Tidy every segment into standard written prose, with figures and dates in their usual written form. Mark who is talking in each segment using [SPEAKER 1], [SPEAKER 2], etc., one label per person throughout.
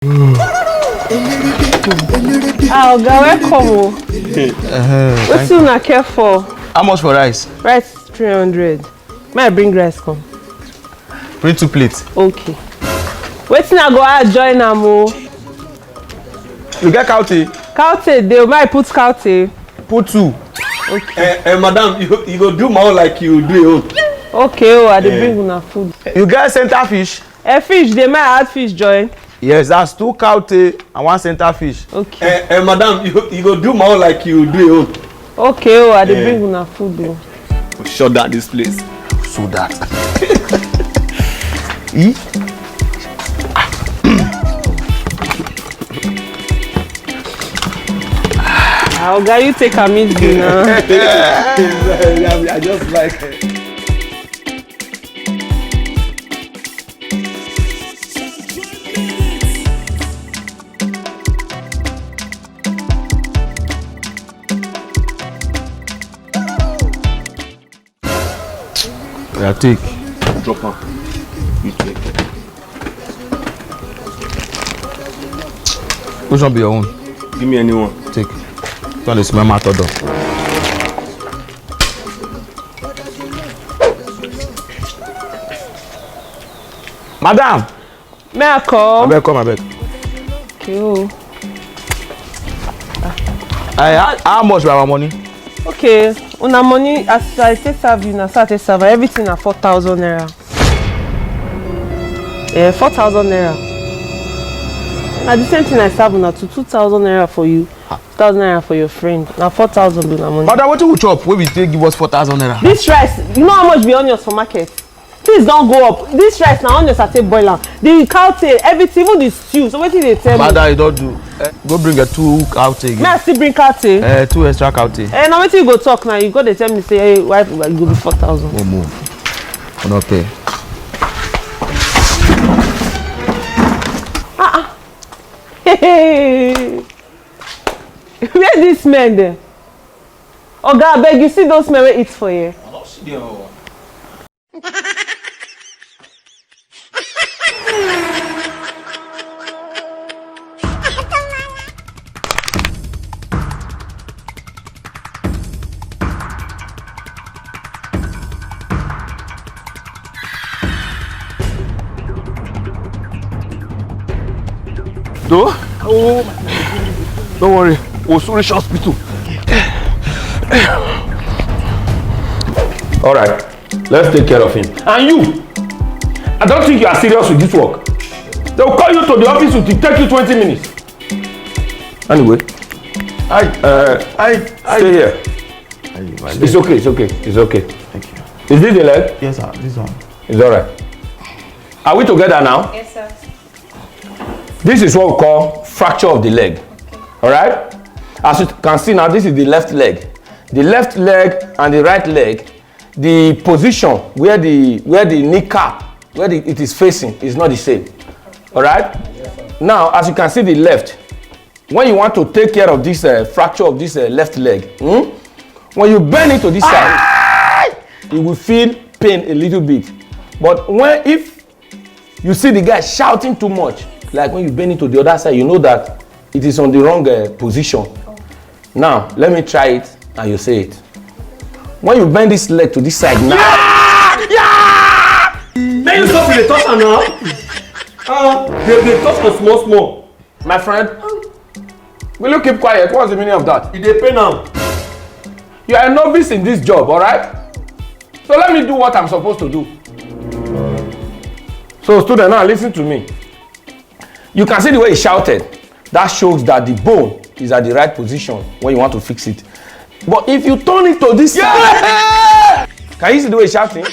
[SPEAKER 1] Ah, welcome. What's you not care for?
[SPEAKER 2] How much for rice?
[SPEAKER 1] Rice 300. May I bring rice come?
[SPEAKER 2] Bring 2 plates.
[SPEAKER 1] Okay. Waiting I go out join Amo.
[SPEAKER 2] You get county?
[SPEAKER 1] County, they might put county.
[SPEAKER 2] Put 2.
[SPEAKER 1] Okay.
[SPEAKER 2] Madam, you go do more like you do your own.
[SPEAKER 1] Okay, oh, I bring una food.
[SPEAKER 2] You get center fish?
[SPEAKER 1] A fish, they might add fish join.
[SPEAKER 2] Yes, that's 2 county and 1 center fish.
[SPEAKER 1] Okay.
[SPEAKER 2] Madam, you go do more like you do your own.
[SPEAKER 1] Okay, oh, I bring una food. Oh.
[SPEAKER 2] Shut down this place. So that.
[SPEAKER 1] Oh, guy, you take a easy now.
[SPEAKER 2] I just like it. Yeah, take. Drop on. You take it. Which one be your own? Give me any one. Take. This one is my matter though. Madam!
[SPEAKER 1] May I come?
[SPEAKER 2] I beg, come, I beg.
[SPEAKER 1] Okay, oh.
[SPEAKER 2] How much be our money?
[SPEAKER 1] Okay, una money as I take serve you, na so I take serve everything na 4,000 naira. 4,000 naira. Na the same thing I serve una to 2,000 naira for you, 2,000 naira for your friend. Na 4,000 be na money.
[SPEAKER 2] Madam, what you chop? Wey we take give us 4,000 naira.
[SPEAKER 1] This rice, you know how much be onions for market? Things don go up. This rice na onions I take boil am. The cow tail, everything, even the stew. So wetin dey tell me?
[SPEAKER 2] Madam, you don't do. Go bring a 2 cow tail again.
[SPEAKER 1] May I still bring cow tail?
[SPEAKER 2] 2 extra cow tail.
[SPEAKER 1] Now wetin you go talk now? You go dey tell me say, hey, wife, you go be 4,000.
[SPEAKER 2] We'll move. We'll not pay.
[SPEAKER 1] Hey, where this men then? Oga, abeg, you see those men wey eat for here?
[SPEAKER 2] I don't see them. No? Oh, don't worry. We'll soon reach hospital.
[SPEAKER 3] All right, let's take care of him. And you, I don't think you are serious with this work. They will call you to the office, it will take you 20 minutes. Anyway, stay here. It's okay, it's okay, it's okay.
[SPEAKER 2] Thank you.
[SPEAKER 3] Is this the leg?
[SPEAKER 2] Yes, sir. This one.
[SPEAKER 3] It's all right. Are we together now?
[SPEAKER 4] Yes, sir.
[SPEAKER 3] This is what we call fracture of the leg. Okay. All right? As you can see now, this is the left leg. The left leg and the right leg, the position where the kneecap, it is facing is not the same. All right? Yes, now, as you can see the left, when you want to take care of this fracture of this left leg, when you bend it to this side, you will feel pain a little bit. But if you see the guy shouting too much, like when you bend it to the other side, you know that it is on the wrong position. Now, let me try it and you say it. When you bend this leg to this side now.
[SPEAKER 5] Yeah! Then you stop with the touch now. They touch on small.
[SPEAKER 3] My friend, will you keep quiet? What's the meaning of that?
[SPEAKER 5] You dey pain now.
[SPEAKER 3] You are a novice in this job, alright? So let me do what I'm supposed to do. So student, now listen to me. You can see the way he shouted. That shows that the bone is at the right position when you want to fix it. But if you turn it to this side, can you see the way he's shouting?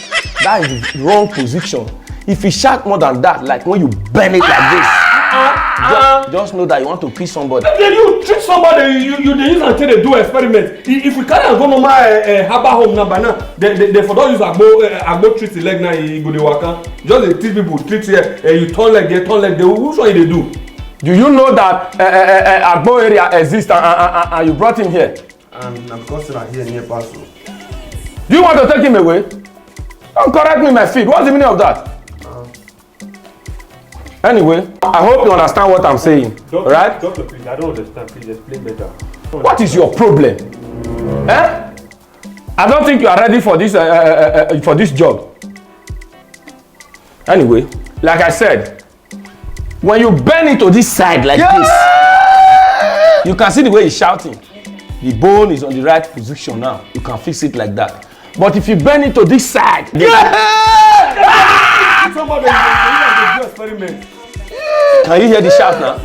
[SPEAKER 3] That is the wrong position. If you shout more than that, like when you bend it like this, just know that you want to kill somebody.
[SPEAKER 5] Then you treat somebody, you dey use until they do experiment. If we carry am go normal herbal home now by now, they for don use agbo treat the leg now, e go dey waka. Just dey teach people, treat here, you turn leg there, which one you dey do?
[SPEAKER 3] Do you know that Agbo area exists and you brought him here?
[SPEAKER 6] And I'm because I'm here near Paso.
[SPEAKER 3] Do you want to take him away? Don't correct me, my feet. What's the meaning of that? Anyway, I hope you understand what I'm saying. Right?
[SPEAKER 5] Doctor, please, I don't understand. Please explain better.
[SPEAKER 3] What is your problem? Eh? I don't think you are ready for this job. Anyway, like I said, when you bend into this side like this, you can see the way he's shouting. The bone is on the right position now. You can fix it like that. But if you bend into this side,
[SPEAKER 5] Somebody do experiment.
[SPEAKER 3] can you hear the shout now?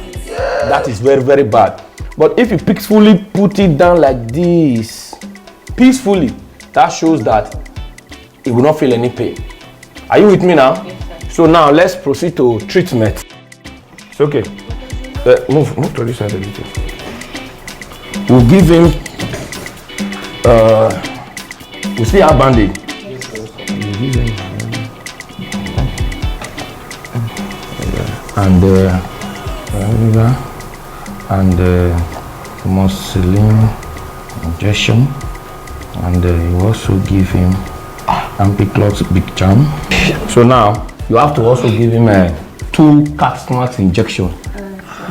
[SPEAKER 3] That is very, very bad. But if you peacefully put it down like this, peacefully, that shows that it will not feel any pain. Are you with me now? Yes, sir. So now let's proceed to treatment. It's okay. Move to this side a little. We'll give him. We still have bandage.
[SPEAKER 5] Yes, sir.
[SPEAKER 3] We'll give him. And amoxicillin injection, and you also give him Ampiclox Big Jam. So now you have to also give him 2 Capsmax injection.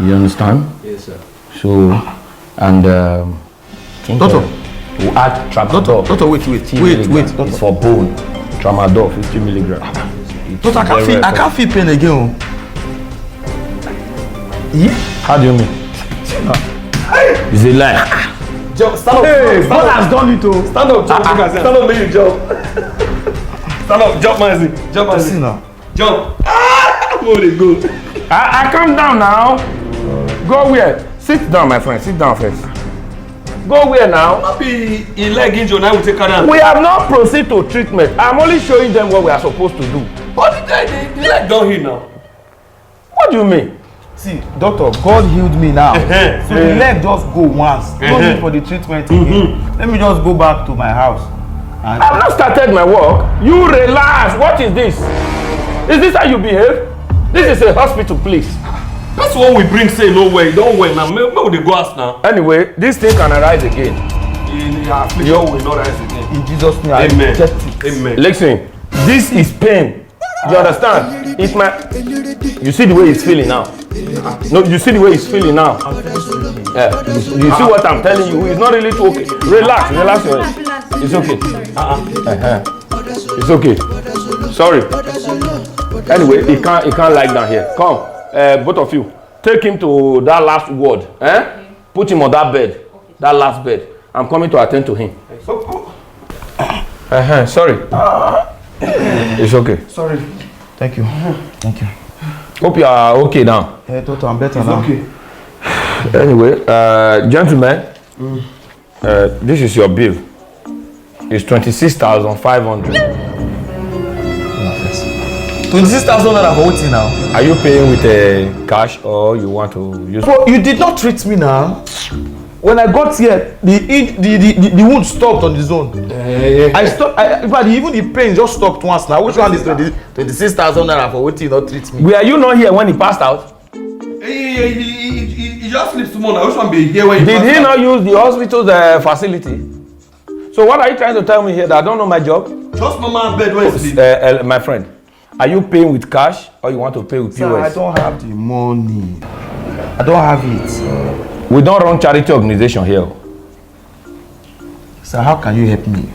[SPEAKER 3] You understand?
[SPEAKER 5] Yes, sir.
[SPEAKER 3] So and
[SPEAKER 6] Doctor,
[SPEAKER 3] we'll add tramadol.
[SPEAKER 6] Doctor, wait.
[SPEAKER 3] It's for bone. Tramadol 50 milligrams.
[SPEAKER 6] Doctor, I can't feel pain again.
[SPEAKER 3] How do you mean? It's a lie.
[SPEAKER 5] Jump, stand up.
[SPEAKER 6] Hey, God has done it too.
[SPEAKER 5] Stand up, jump. Stand up, make you jump. Stand up, jump, Mazi. Jump, Mazi.
[SPEAKER 6] now.
[SPEAKER 5] Jump. Where they go?
[SPEAKER 3] I come down now. Go where? Sit down, my friend. Sit down first. Go where now?
[SPEAKER 5] Not be in leg injury now we take her down.
[SPEAKER 3] We have not proceeded to treatment. I'm only showing them what we are supposed to do.
[SPEAKER 5] But the leg down here now.
[SPEAKER 3] What do you mean?
[SPEAKER 6] See, doctor, God healed me now. So the leg just go once. No need for the treatment again. Let me just go back to my house. And
[SPEAKER 3] I've not started my work. You relax. What is this? Is this how you behave? This is a hospital, please.
[SPEAKER 5] That's what we bring, say no way, don't wait now. Maybe they go ask now.
[SPEAKER 3] Anyway, this thing can arise again.
[SPEAKER 5] In the affliction will not rise again.
[SPEAKER 6] in Jesus' name, I
[SPEAKER 5] Amen.
[SPEAKER 6] reject it.
[SPEAKER 5] Amen.
[SPEAKER 3] Listen, this is pain. You understand? It's my. You see the way he's feeling now. No, you see the way he's feeling now. Yeah. You see what I'm telling you? It's not really too okay. Relax, relax your head. It's okay. It's okay. Sorry. Anyway, he can't lie down here. Come, both of you, take him to that last ward. Put him on that bed, that last bed. I'm coming to attend to him. Sorry. It's okay.
[SPEAKER 6] Sorry. Thank you. Thank you.
[SPEAKER 3] Hope you are okay now.
[SPEAKER 6] Hey, Toto, I'm better now.
[SPEAKER 5] Okay.
[SPEAKER 3] Anyway, gentlemen, this is your bill. It's 26,500.
[SPEAKER 6] 26,000 naira for what now?
[SPEAKER 3] Are you paying with cash or you want to use?
[SPEAKER 6] But you did not treat me now. When I got here, the wound stopped on the zone. I stopped. But even the pain just stopped once now. Which one is 26,000 naira for what you not treat me?
[SPEAKER 3] Were you not here when he passed out?
[SPEAKER 5] He just sleeps tomorrow. I wish one be here when he
[SPEAKER 3] Did he not use the hospital's facility? So what are you trying to tell me here that I don't know my job?
[SPEAKER 5] Just mama bed when he sleep.
[SPEAKER 3] My friend, are you paying with cash or you want to pay with POS?
[SPEAKER 6] Sir, I don't have the money. I don't have it.
[SPEAKER 3] We don't run charity organization here.
[SPEAKER 6] Sir, how can you help me?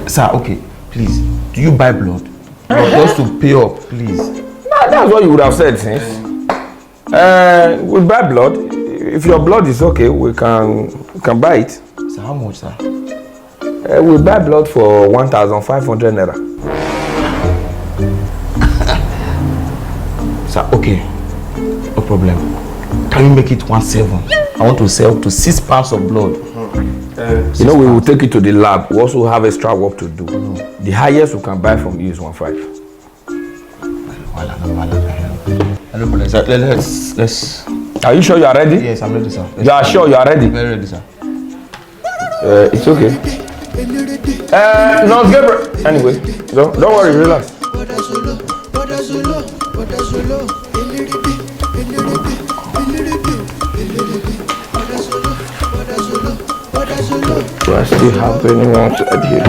[SPEAKER 6] Sir, okay, please. Do you buy blood? Just to pay up, please.
[SPEAKER 3] Nah, that's what you would have said since. We buy blood. If your blood is okay, we can buy it.
[SPEAKER 6] Sir, how much, sir?
[SPEAKER 3] We buy blood for 1,500 naira.
[SPEAKER 6] Sir, okay. No problem. Can you make it 1,700? I want to sell up to 6 pounds of blood.
[SPEAKER 3] You know, we will take it to the lab. We also have extra work to do. The highest we can buy from you is 1,500.
[SPEAKER 6] Let's.
[SPEAKER 3] Are you sure you are ready?
[SPEAKER 6] Yes, I'm ready, sir.
[SPEAKER 3] You are sure you are ready?
[SPEAKER 6] Very ready, sir.
[SPEAKER 3] It's okay. No, Gabriel. Anyway, don't worry, relax. Do I still have anyone to add here?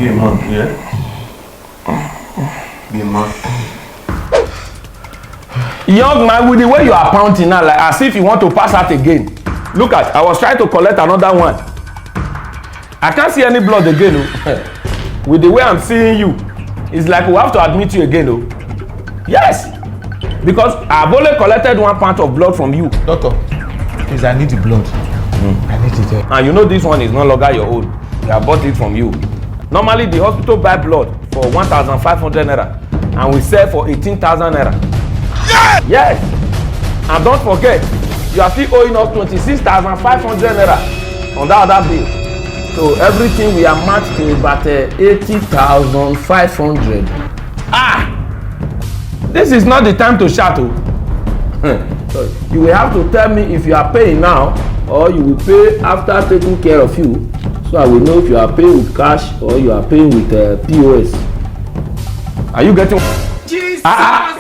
[SPEAKER 5] Be a man, yeah? Be a man.
[SPEAKER 3] Young man, with the way you are pounding now, like as if you want to pass out again. Look at, I was trying to collect another one. I can't see any blood again. Oh. With the way I'm seeing you, it's like we have to admit you again. Oh. Yes. Because I've only collected 1 pound of blood from you.
[SPEAKER 6] Doctor, please, I need the blood. I need it.
[SPEAKER 3] And you know this one is no longer your own. I bought it from you. Normally the hospital buy blood for 1,500 naira and we sell for 18,000 naira. Yes! Yes! And don't forget, you are still owing us 26,500 naira on that other bill. So everything we are matched to about 80,500. Ah! This is not the time to shout. So you will have to tell me if you are paying now or you will pay after taking care of you. So I will know if you are paying with cash or you are paying with POS. Are you getting?
[SPEAKER 4] Jesus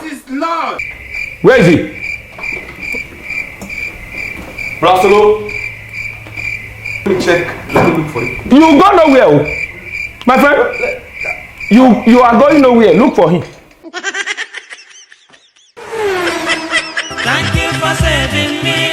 [SPEAKER 4] is Lord.
[SPEAKER 3] Where is he?
[SPEAKER 5] Brasolo. Let me check. Let me look for it.
[SPEAKER 3] You go nowhere, oh. My friend. You are going nowhere. Look for him.
[SPEAKER 7] Thank you for saving me.